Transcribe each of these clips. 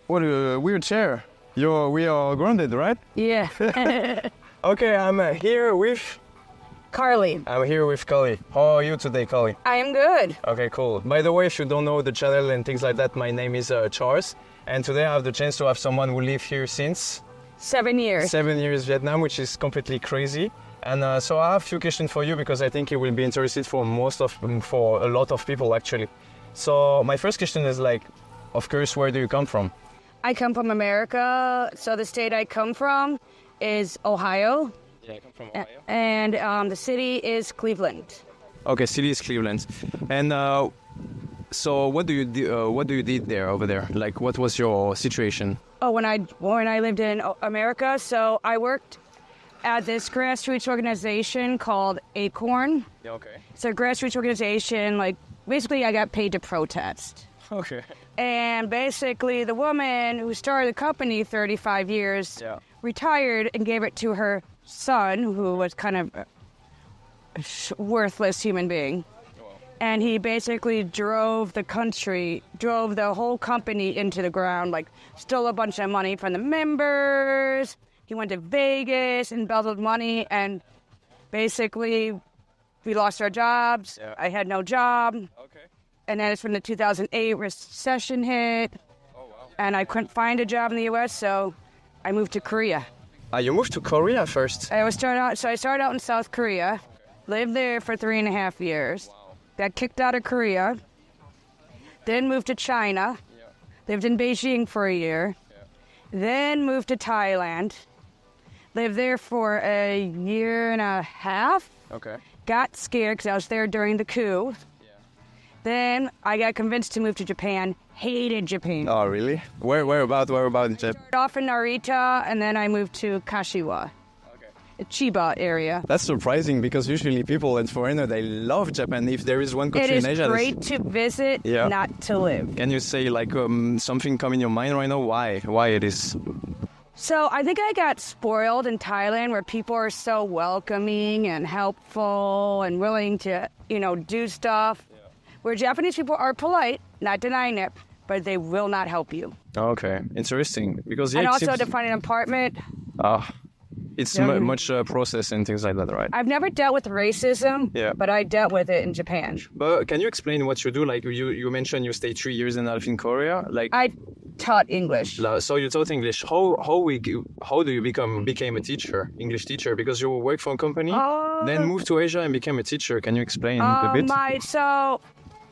What a weird chair. We are grounded, right? Yeah. Okay, I'm here with Carly. Carly. How are you today, Carly? I am good. Okay, cool. By the way, if you don't know the channel and things like that, my name is Charles. And today I have the chance to have someone who live here since 7 years. 7 years Vietnam, which is completely crazy. And so I have a few questions for you because I think it will be interested for a lot of people actually. So my first question is like, of course, where do you come from? I come from America. So the state I come from is Ohio. Yeah, I come from Ohio. And the city is Cleveland. Okay, city is Cleveland. And so what do you did there over there? Like, what was your situation? Oh, when I lived in America, so I worked at this grassroots organization called Acorn. Yeah, okay. It's a grassroots organization. Like, basically, I got paid to protest. Okay. And basically, the woman who started the company 35 years retired and gave it to her son, who was kind of a worthless human being. And he basically drove the whole company into the ground, like stole a bunch of money from the members. He went to Vegas and embezzled money, and basically we lost our jobs. Yeah. I had no job. Okay. And then it's when the 2008 recession hit. Oh, wow. And I couldn't find a job in the U.S., so I moved to Korea. You moved to Korea first? I started out in South Korea, lived there for 3.5 years. Wow. Got kicked out of Korea, then moved to China, lived in Beijing for a year, then moved to Thailand, lived there for a 1.5 years. Okay. Got scared because I was there during the coup. Yeah. Then I got convinced to move to Japan, hated Japan. Oh, really? Where about in Japan? Started off in Narita, and then I moved to Kashiwa. Chiba area. That's surprising because usually people and foreigners, they love Japan. If there is one country in Asia, it is great to visit, not to live. Can you say like something come in your mind right now? Why it is? So I think I got spoiled in Thailand, where people are so welcoming and helpful and willing to, do stuff. Yeah. Where Japanese people are polite, not denying it, but they will not help you. Okay, interesting. Because and also to find an apartment. It's much process and things like that, right? I've never dealt with racism, but I dealt with it in Japan. But can you explain what you do? Like you mentioned you stayed 3 years and a half in Korea. Like I taught English. So you taught English. How do you became a teacher, English teacher? Because you work for a company, then moved to Asia and became a teacher. Can you explain a bit? So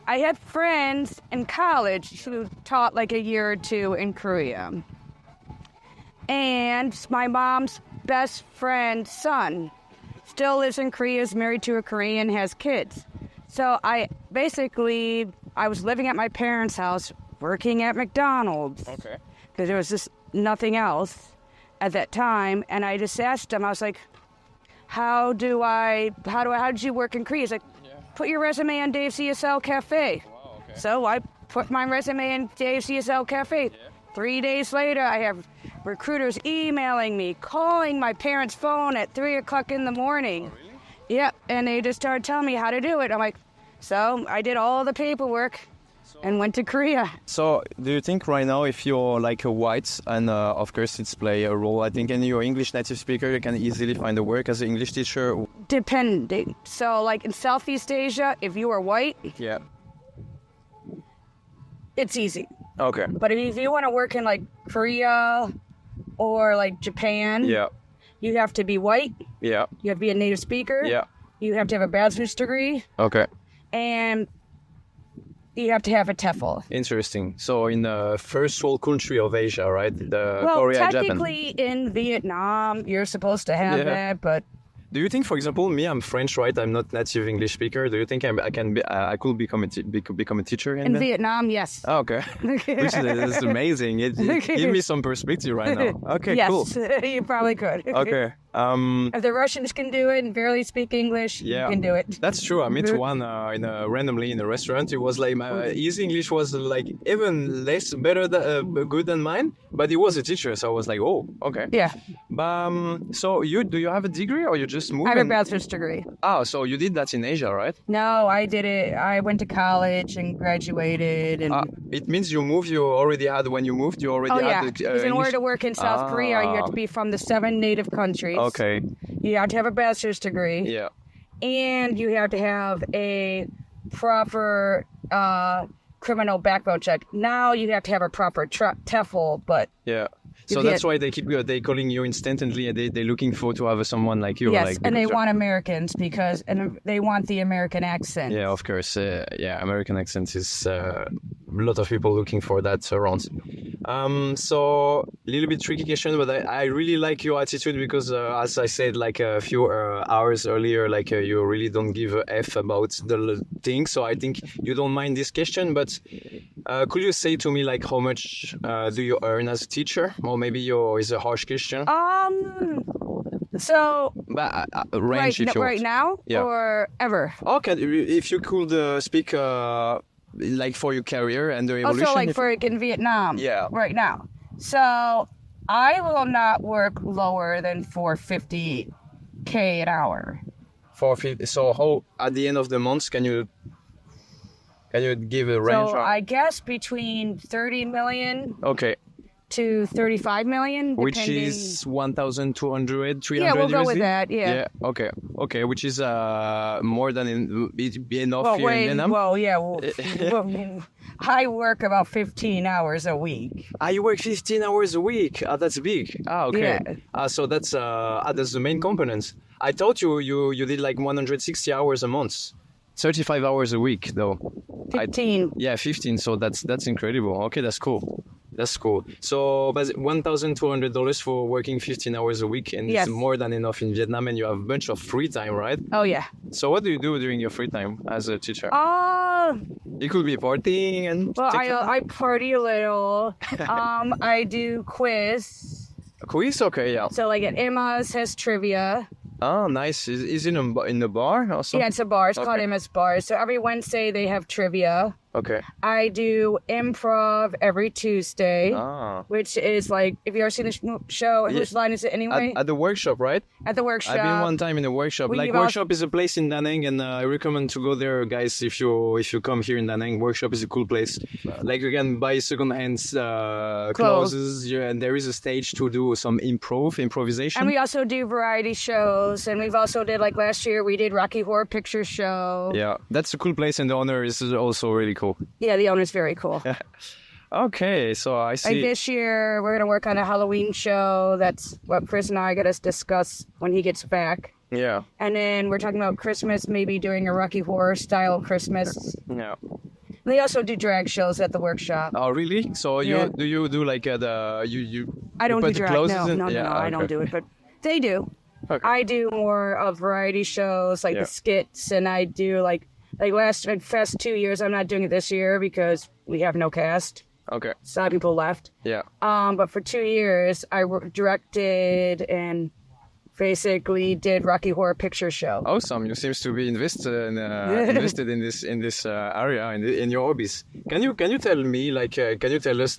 I had friends in college who taught like 1 year or 2 in Korea. And my mom's best friend's son still lives in Korea, is married to a Korean, has kids. So I was living at my parents' house, working at McDonald's. Okay. Because there was just nothing else at that time. And I just asked him, I was like, how did you work in Korea? He's like, put your resume on Dave's CSL Cafe. Wow, okay. So I put my resume in Dave's CSL Cafe. Yeah. 3 days later, I have recruiters emailing me, calling my parents' phone at 3 o'clock in the morning. Oh, really? Yep, and they just started telling me how to do it. I'm like, so I did all the paperwork and went to Korea. So do you think right now, if you're like a white, and of course it's play a role, I think, and you're English native speaker, you can easily find a work as an English teacher? Depending. So like in Southeast Asia, if you are white, it's easy. Okay. But if you want to work in like Korea or like Japan, you have to be white. Yeah. You have to be a native speaker. Yeah. You have to have a bachelor's degree. Okay. And you have to have a TEFL. Interesting. So in the first world country of Asia, right? Korea, Japan. Technically in Vietnam, you're supposed to have that, but... Do you think, for example, me, I'm French, right? I'm not native English speaker. Do you think I could become a teacher in Vietnam? Yes. Oh, okay. Which is amazing. It gives me some perspective right now. Okay, yes, cool. You probably could. Okay. If the Russians can do it and barely speak English, Yeah. you can do it. That's true. I met one randomly in a restaurant. It was like his English was like even less better good than mine, but he was a teacher, so I was like, oh, okay. Yeah. So do you have a degree or you just moved? I have a bachelor's degree. Oh, so you did that in Asia, right? No, I did it. I went to college and graduated. And It means you moved. You already had when you moved. You already oh yeah, had the because in order to work in South Korea, you have to Ah. be from the 7 native countries. Okay. You have to have a bachelor's degree. Yeah. And you have to have a proper criminal background check. Now you have to have a proper TEFL, but Yeah. You So that's can't- why they calling you instantly, and they're looking for to have someone like you. yes, like, and they because- want Americans and they want the American accent. Yeah, of course. American accent is a lot of people looking for that around. So a little bit tricky question, but I really like your attitude because, as I said, like a few hours earlier, like you really don't give a f about the thing. So I think you don't mind this question, but could you say to me like how much do you earn as a teacher, or maybe is a harsh question? So But range if you right want. now Yeah. or ever? Okay, if you could speak like for your career and the evolution. Also, like if- for in Vietnam. Yeah. Right now. So I will not work lower than $450K an hour. So how at the end of the month can you give a range? So I guess between 30 million Okay, to 35 million, which depending. is 1,200, 300 Yeah, we'll go with USD? that, yeah. Yeah. Okay. Which is more than it'd be enough well, here in Vietnam. I work about 15 hours a week. You work 15 hours a week. That's big. Okay. Yeah. So that's the main components. I thought you did like 160 hours a month. 35 hours a week though. 15. Yeah, 15. So that's incredible. Okay, that's cool. That's cool. So, but $1,200 for working 15 hours a week, and Yes. it's more than enough in Vietnam, and you have a bunch of free time, right? Oh, yeah. So, what do you do during your free time as a teacher? Uh, It could be partying and well, I party a little. I do quiz. quiz. Okay, yeah. So, like at Emma's has trivia. Oh, nice. Is it in the bar or something? Yeah, it's a bar. It's called Okay. Emma's Bar. So every Wednesday they have trivia. Okay. I do improv every Tuesday, Ah. which is like, if you ever seen the show, Yeah. whose line is it anyway? At the workshop, right? At the workshop. I've been one time in a workshop. Well, Like you've workshop is a place in Da Nang, and I recommend to go there, guys. If you come here in Da Nang, workshop is a cool place. Like you can buy second-hand clothes, yeah, and there is a stage to do some improvisation. And we also do variety shows, and we've also did, like last year, we did Rocky Horror Picture Show. Yeah, that's a cool place, and the owner is also really cool. Yeah, the owner's very cool. Okay, so I see. Like this year, we're going to work on a Halloween show. That's what Chris and I got to discuss when he gets back. Yeah, And then we're talking about Christmas, maybe doing a Rocky Horror style Christmas. yeah. They also do drag shows at the workshop. Oh, really? So Yeah. do you do like you? I don't do put the drag. clothes No, in? no, Yeah, I don't okay. do it, but they do. Okay. I do more of variety shows, like Yeah. the skits, and I do like last Fest 2 years. I'm not doing it this year because we have no cast. Okay. Some people left. Yeah. But for 2 years, I directed and basically did Rocky Horror Picture Show. Awesome! You seems to be invested in this area in your hobbies. Can you tell me can you tell us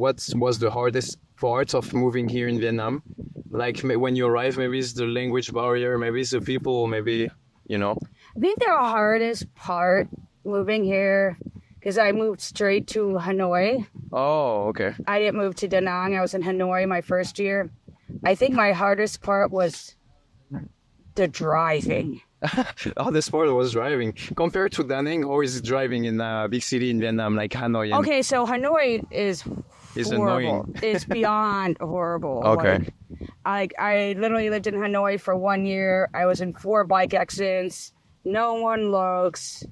what was the hardest part of moving here in Vietnam? Like when you arrive, maybe it's the language barrier, maybe it's the people, maybe you know. I think the hardest part moving here, because I moved straight to Hanoi. Oh, okay. I didn't move to Da Nang. I was in Hanoi my first year. I think my hardest part was the driving. Oh, this part was driving. Compared to Da Nang, how is it driving in a big city in Vietnam like Hanoi? And Okay, so Hanoi is It's horrible. annoying. It's beyond horrible. Okay. I literally lived in Hanoi for 1 year. I was in 4 bike accidents. No one looks.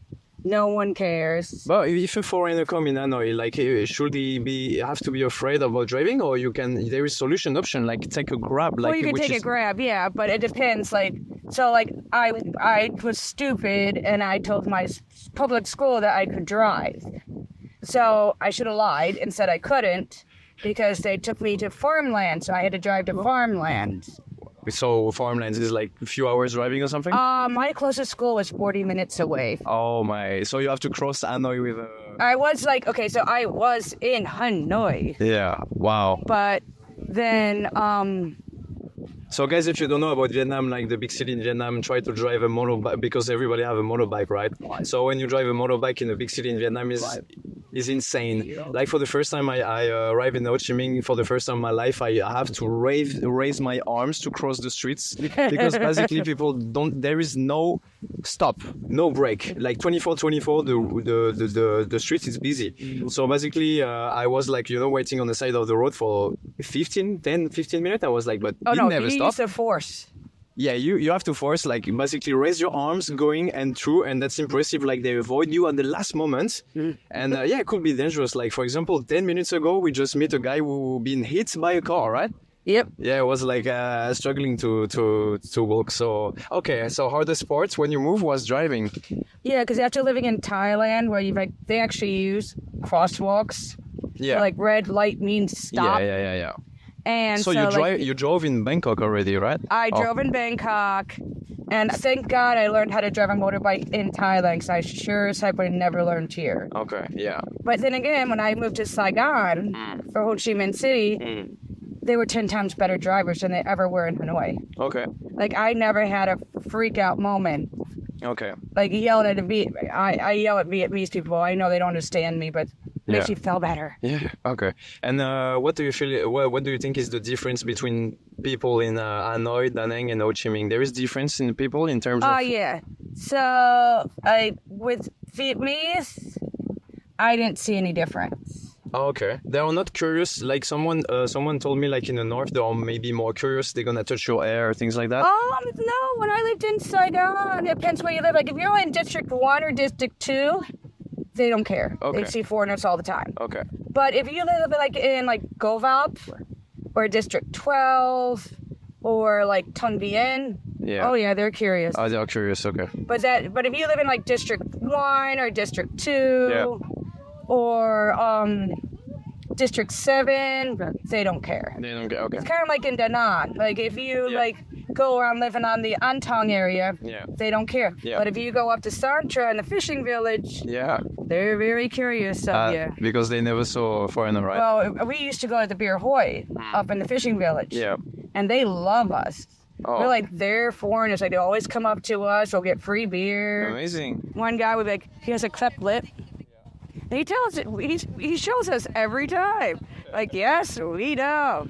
No one cares. But if a foreigner come in Hanoi, like should he have to be afraid about driving, or there is solution option like take a Grab, like Well, you can which take is- a Grab, yeah, but it depends. I was stupid, and I told my public school that I could drive. So I should have lied and said I couldn't, because they took me to farmland, so I had to drive to farmland. So farmlands is like a few hours driving or something? My closest school was 40 minutes away. Oh my! So you have to cross Hanoi with a. I was like, okay, so I was in Hanoi, Yeah. Wow. but then So guys, if you don't know about Vietnam, like the big city in Vietnam, try to drive a motorbike because everybody have a motorbike, right? So when you drive a motorbike in a big city in Vietnam is insane. Like for the first time I arrived in Ho Chi Minh, for the first time in my life, I have to raise my arms to cross the streets because basically people don't. There is no stop, no break. Like 24/24, the street is busy. So basically, I was like, waiting on the side of the road for 15 minutes. I was like, but it never stopped. Use the force. Yeah, you have to force, like, basically raise your arms going and through, and that's impressive. Like, they avoid you at the last moment. And yeah, it could be dangerous. Like, for example, 10 minutes ago, we just met a guy who been hit by a car, right? Yep. Yeah, it was like struggling to walk. So, okay, so hardest part when you move was driving. Yeah, because after living in Thailand, where they actually use crosswalks. Yeah. Like red light means stop. Yeah. And so you drove in Bangkok already, right? I drove in Bangkok, and thank God I learned how to drive a motorbike in Thailand, because I sure as heck would have never learned here. Okay, yeah. But then again, when I moved to Saigon for Ho Chi Minh City, they were 10 times better drivers than they ever were in Hanoi. Okay. Like, I never had a freak out moment. Okay. Like, yelling at I yell at Vietnamese people. I know they don't understand me, but it makes you feel better. Yeah. Okay. And what do you feel? What do you think is the difference between people in Hanoi, Da Nang, and Ho Chi Minh? There is difference in people in terms of. Oh yeah. So with Vietnamese, I didn't see any difference. Oh, okay. They are not curious. Like someone told me, like in the north, they are maybe more curious. They're gonna touch your hair, things like that. No. When I lived in Saigon, it depends where you live. Like if you're in District 1 or District 2, they don't care. Okay. They see foreigners all the time. Okay. But if you live like in like Govap or District 12 or like Ton Bien, oh yeah, they're curious. Oh, they're curious. Okay. But if you live in like District 1 or District 2 or District 7, they don't care. They don't get. Okay. It's kind of like in Da Nang. Like if you like go around living on the Antong area, they don't care. Yeah. But if you go up to Santra in the fishing village, they're very curious of you. Because they never saw a foreigner, right? Well, we used to go to the Beer Hoi up in the fishing village. Yeah. And they love us. Oh. We're like, they're foreigners. Like, they always come up to us. We'll get free beer. Amazing. One guy would be like, he has a cleft lip. And he tells it, he shows us every time. Like, yes, we know.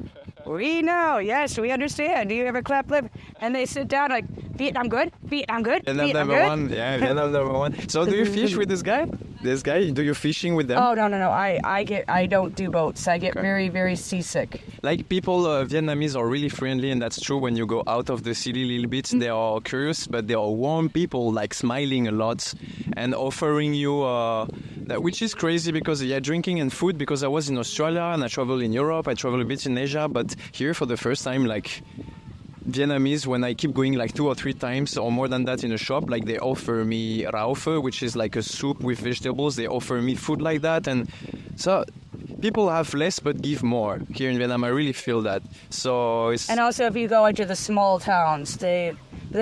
We know. Yes, we understand. Do you have a cleft lip? And they sit down like, Vietnam good? Vietnam good? Vietnam Vietnam number good? one. Yeah, Vietnam number one. So do you fish with this guy? Do you fishing with them? Oh, no. I don't do boats. I get very, very seasick. Like people, Vietnamese are really friendly, and that's true when you go out of the city a little bit. They are curious, but they are warm people, like smiling a lot and offering you, which is crazy because, drinking and food, because I was in Australia and I travel in Europe, I travel a bit in Asia, but here for the first time, like, Vietnamese, when I keep going like 2 or 3 times or more than that in a shop, like they offer me rau pho, which is like a soup with vegetables. They offer me food like that, and so people have less but give more here in Vietnam. I really feel that. So it's... And also, if you go into the small towns, the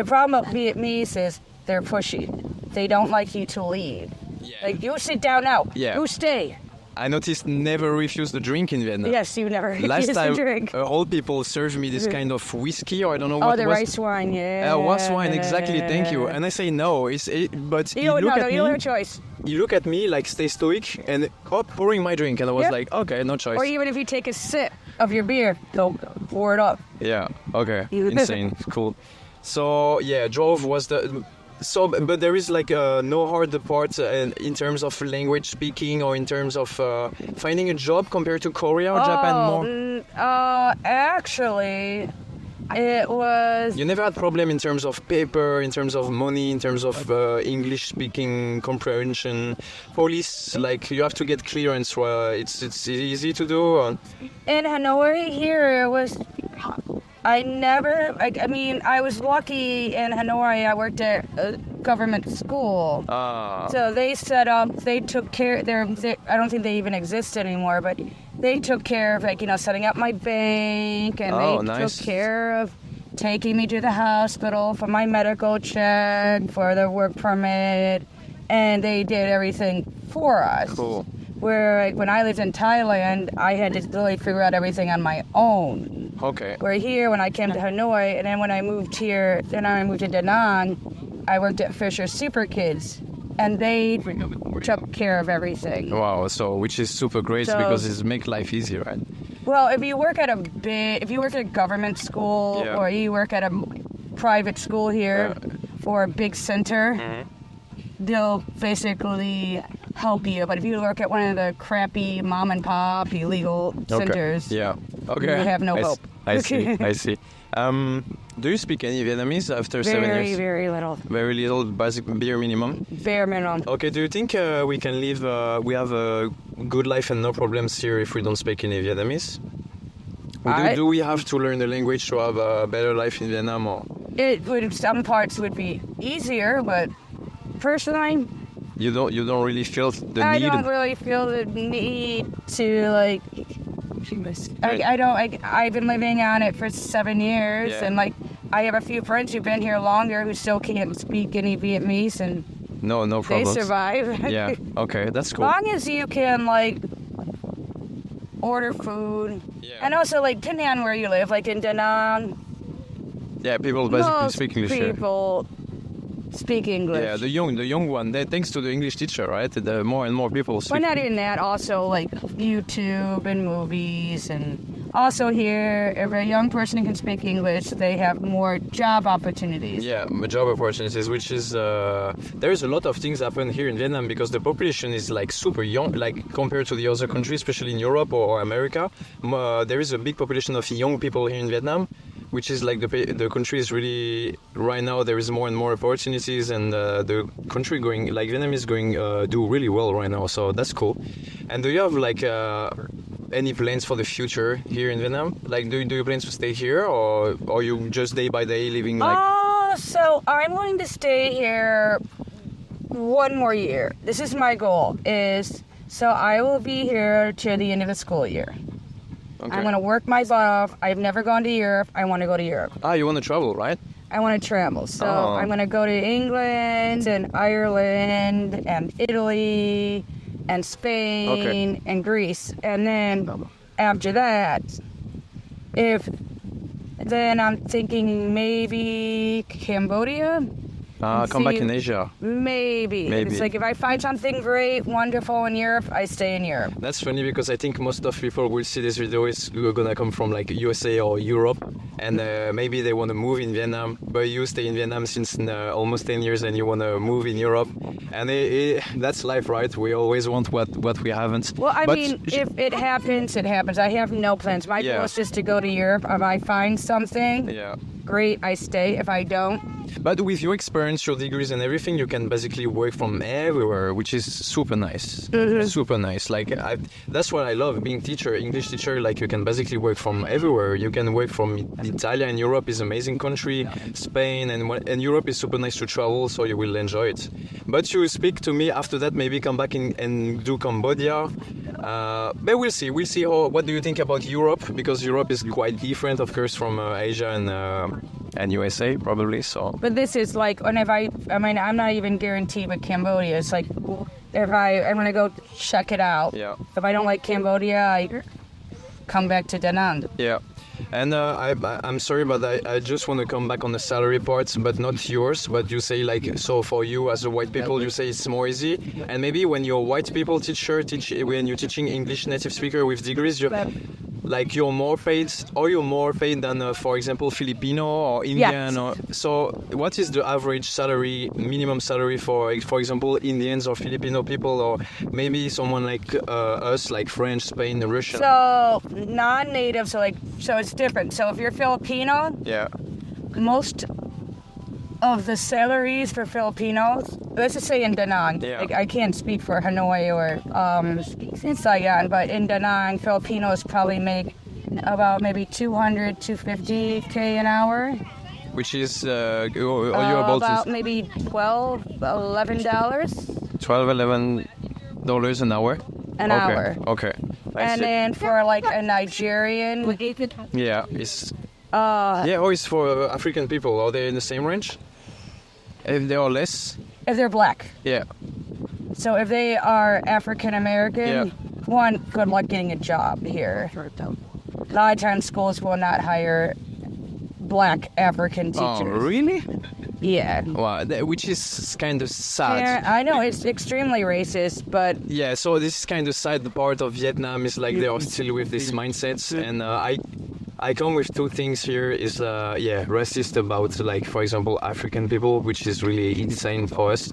problem with Vietnamese is they're pushy. They don't like you to leave. Yeah. Like, you sit down now. Yeah. You stay. I noticed never refuse the drink in Vietnam. Yes, you never Last refuse time, the drink. Old people served me this kind of whiskey, or I don't know what Oh, the was. rice wine, yeah. Rice wine, exactly. Thank you. And I say no. But you look at me. You don't have a choice. You look at me like stay stoic and pouring my drink, and I was like, okay, no choice. Or even if you take a sip of your beer, they'll pour it up. Yeah. Okay. Insane. Cool. So drove was the. So, but there is like no hard part in terms of language speaking or in terms of finding a job compared to Korea or Japan more? Actually, it was... You never had problem in terms of paper, in terms of money, in terms of English speaking comprehension, police, like you have to get clearance, it's easy to do? Or? In Hanoi here, it was... I was lucky in Hanoi. I worked at a government school. So they set up, they took care, I don't think they even exist anymore, but they took care of, setting up my bank, and they took care of taking me to the hospital for my medical check, for the work permit, and they did everything for us. Cool. Where like, when I lived in Thailand, I had to really figure out everything on my own. Okay. Where here, when I came to Hanoi, and then when I moved here, then I moved to Da Nang, I worked at Fisher Super Kids, and they took care of everything. Wow. So which is super great So- because it makes life easier, right? Well, if you work at a government school, Yeah. or you work at a private school here, or a big center, they'll basically help you. But if you work at one of the crappy mom and pop illegal centers, Yeah. Okay. you have no hope. I see. I see. Do you speak any Vietnamese after 7 very, years? very little, Very little, basic bare minimum. bare minimum. Okay. Do you think we can live? We have a good life and no problems here if we don't speak any Vietnamese? Do we have to learn the language to have a better life in Vietnam? Or It would, some parts would be easier, but personally, you don't really feel the I need? don't really feel the need to like. I don't. I've been living on it for 7 years, Yeah. and like I have a few friends who've been here longer who still can't speak any Vietnamese, and No they problems. survive. Yeah. Okay, that's As cool. long as you can like order food, Yeah. and also like depending on where you live, like in Da Nang, Yeah, people basically most speak English here. people speak English. Yeah, the young one. Thanks to the English teacher, right? The more and more people speak. Well, not even that. Also, like YouTube and movies, and also here, if a young person can speak English, they have more job opportunities. Yeah, job opportunities, which is there's a lot of things happen here in Vietnam because the population is like super young, like compared to the other countries, especially in Europe or America. There is a big population of young people here in Vietnam, which is like the country is really right now. There is more and more opportunities, and the country going like Vietnam is going do really well right now. So that's cool. And do you have like any plans for the future here in Vietnam? Like, do you plan to stay here, or you just day by day living like? So I'm going to stay here one more year. This is my goal. So I will be here to the end of the school year. Okay. I'm going to work my butt off. I've never gone to Europe. I want to go to Europe. You want to travel, right? I want to travel. So Oh. I'm going to go to England and Ireland and Italy and Spain and Greece. And then after that, then I'm thinking maybe Cambodia. Come back See- in Asia. Maybe. Maybe. It's like if I find something great, wonderful in Europe, I stay in Europe. That's funny because I think most of people will see this video is gonna come from like USA or Europe, and maybe they want to move in Vietnam. But you stay in Vietnam since almost 10 years, and you want to move in Europe, and that's life, right? We always want what we haven't. Well, I But mean, if it happens, it happens. I have no plans. My Yeah. goal is just to go to Europe. If I find something, yeah. great, I stay. If I don't, But with your experience, your degrees and everything, you can basically work from everywhere, which is super nice. Super nice. Like that's what I love being teacher, English teacher. Like you can basically work from everywhere. You can work from Italy, and Europe is an amazing country. Spain and Europe is super nice to travel, so you will enjoy it. But you speak to me after that. Maybe come back and do Cambodia. But we'll see. We'll see. What do you think about Europe? Because Europe is quite different, of course, from Asia and USA probably. So. but this is like, and if I mean, I'm not even guaranteed with Cambodia. It's like, if I'm gonna go check it out. Yeah. If I don't like Cambodia, I come back to Da Nang. Yeah, and I'm sorry, but I just want to come back on the salary parts, but not yours. But you say like, so for you as a white people, you say it's more easy, and maybe when you're white people when you're teaching English native speaker with degrees, you're more paid than, for example, Filipino or Indian. Yes. So what is the average salary, minimum salary for example, Indians or Filipino people, or maybe someone like us, like French, Spain, Russian? So non-native, so it's different. So if you're Filipino, Yeah. most of the salaries for Filipinos, let's just say in Da Nang, Yeah. like I can't speak for Hanoi or in Saigon, but in Da Nang, Filipinos probably make about maybe 200, 250K an hour. Which is, are you about maybe $12, $11 $11 an hour? an hour. Okay. I And see. then for like a Nigerian, Yeah, it's Yeah, or it's for African people. Are they in the same range? If they are less? If they're black. Yeah. So if they are African American, Yeah. one, good luck getting a job here. A lot of times schools will not hire black African teachers. Oh, really? Yeah. Wow, which is kind of sad. Yeah, I know it's extremely racist, but Yeah, so this is kind of sad. The part of Vietnam is like they are still with this mindset, and I come with two things here. Is racist about like, for example, African people, which is really insane for us,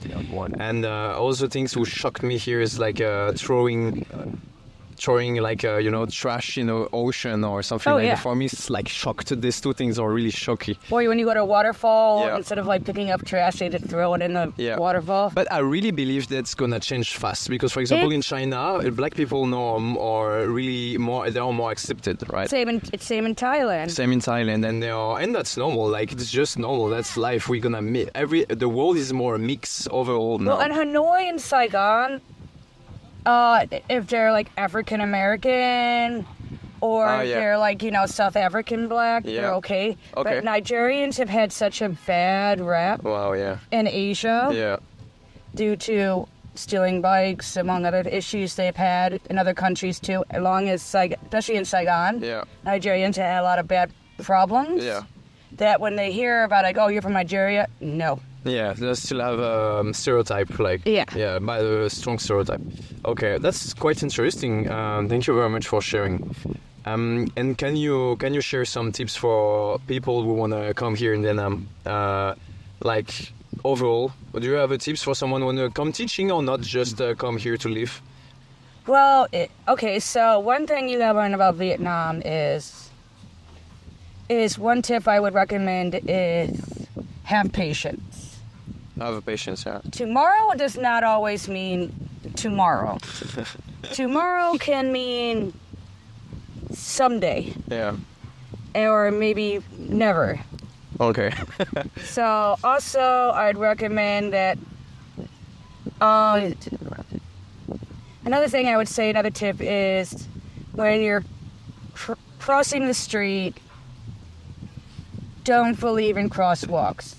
and also things who shocked me here is like throwing like trash in the ocean or something like that. For me, it's like shocked. These two things are really shocking. or when you go to a waterfall, Yeah. instead of like picking up trash, they just throw it in the waterfall. But I really believe that's gonna change fast because, for example, in China, black people are really more. They are more accepted, right? It's same in Thailand. Same in Thailand, and that's normal. Like it's just normal. That's life. We're gonna meet. The world is more a mix overall now. Well, in Hanoi and Saigon, if they're like African American or if they're like, South African black, they're okay. But Nigerians have had such a bad rap Wow, yeah. in Asia Yeah. due to stealing bikes, among other issues they've had in other countries too, especially in Saigon. Yeah. Nigerians have had a lot of bad problems. Yeah. That when they hear about, like, oh, you're from Nigeria, no. Yeah, they still have a stereotype, like by the strong stereotype. Okay, that's quite interesting. Thank you very much for sharing. And can you share some tips for people who wanna come here in Vietnam? Like overall, do you have a tips for someone who wanna come teaching or not just come here to live? Well, okay. So one thing you gotta learn about Vietnam is one tip I would recommend is have patience. Have patience, yeah. Tomorrow does not always mean tomorrow. Tomorrow can mean someday. Yeah. Or maybe never. Okay. So also I'd recommend that another thing I would say, another tip is when you're crossing the street, don't believe in crosswalks.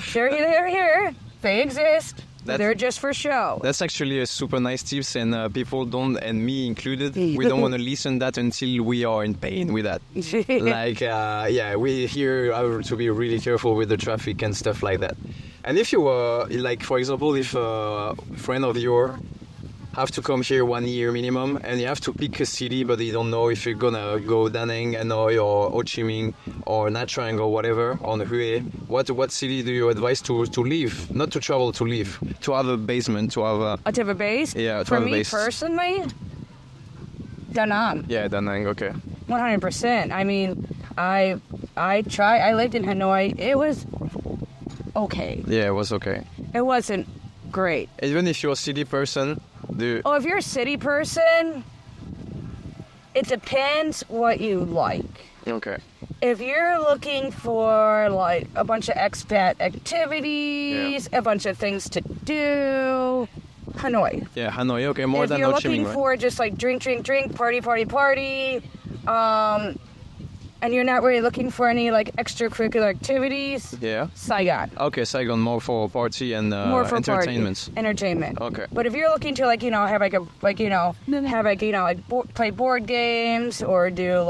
Sure, they're here. They exist. They're just for show. That's actually a super nice tips, and people don't, and me included, we don't want to listen that until we are in pain with that. Like, we here have to be really careful with the traffic and stuff like that. And if you, like, for example, if a friend of yours have to come here 1 year minimum, and you have to pick a city, but you don't know if you're gonna go Da Nang, Hanoi, or Ho Chi Minh, or Nha Trang, or whatever, on Hue. What city do you advise to live? Not to travel, to live. To have a basement, to have a... To have a base? Yeah, to For have a me base. personally, Da Nang. Yeah, Da Nang, okay. 100%. I mean, I lived in Hanoi. It was okay. Yeah, it was okay. It wasn't great. Even if you're a city person, if you're a city person, it depends what you like. Okay. If you're looking for like a bunch of expat activities, a bunch of things to do, Hanoi. Yeah, Hanoi, okay, more if than you're Ho Chi Minh, looking right? for just like drink, party, and you're not really looking for any like extracurricular activities, Yeah. Saigon. Okay, Saigon, more for party and More for entertainment. Entertainment. Okay. But if you're looking to play board games or do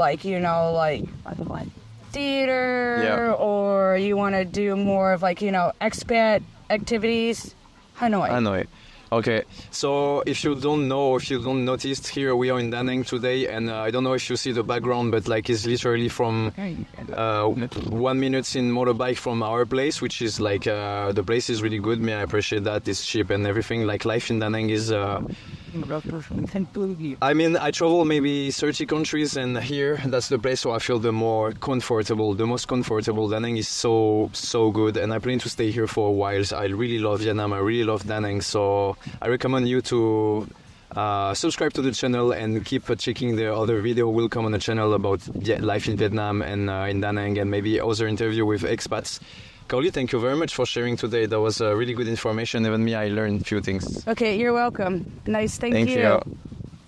theater, or you want to do more of expat activities, Hanoi. Hanoi. Okay, so if you don't notice, here we are in Da Nang today, and I don't know if you see the background, but like it's literally from 1 minute in motorbike from our place, which is like the place is really good. I appreciate that it's cheap and everything. Like life in Da Nang is. I mean, I travel maybe 30 countries, and here that's the place where I feel the most comfortable. Da Nang is so good, and I plan to stay here for a while. I really love Vietnam. I really love Da Nang, so I recommend you to subscribe to the channel and keep checking the other video will come on the channel about life in Vietnam and in Da Nang, and maybe other interview with expats. Carly, thank you very much for sharing today. That was really good information. Even me, I learned a few things. Okay, you're welcome. Nice, thank you. You.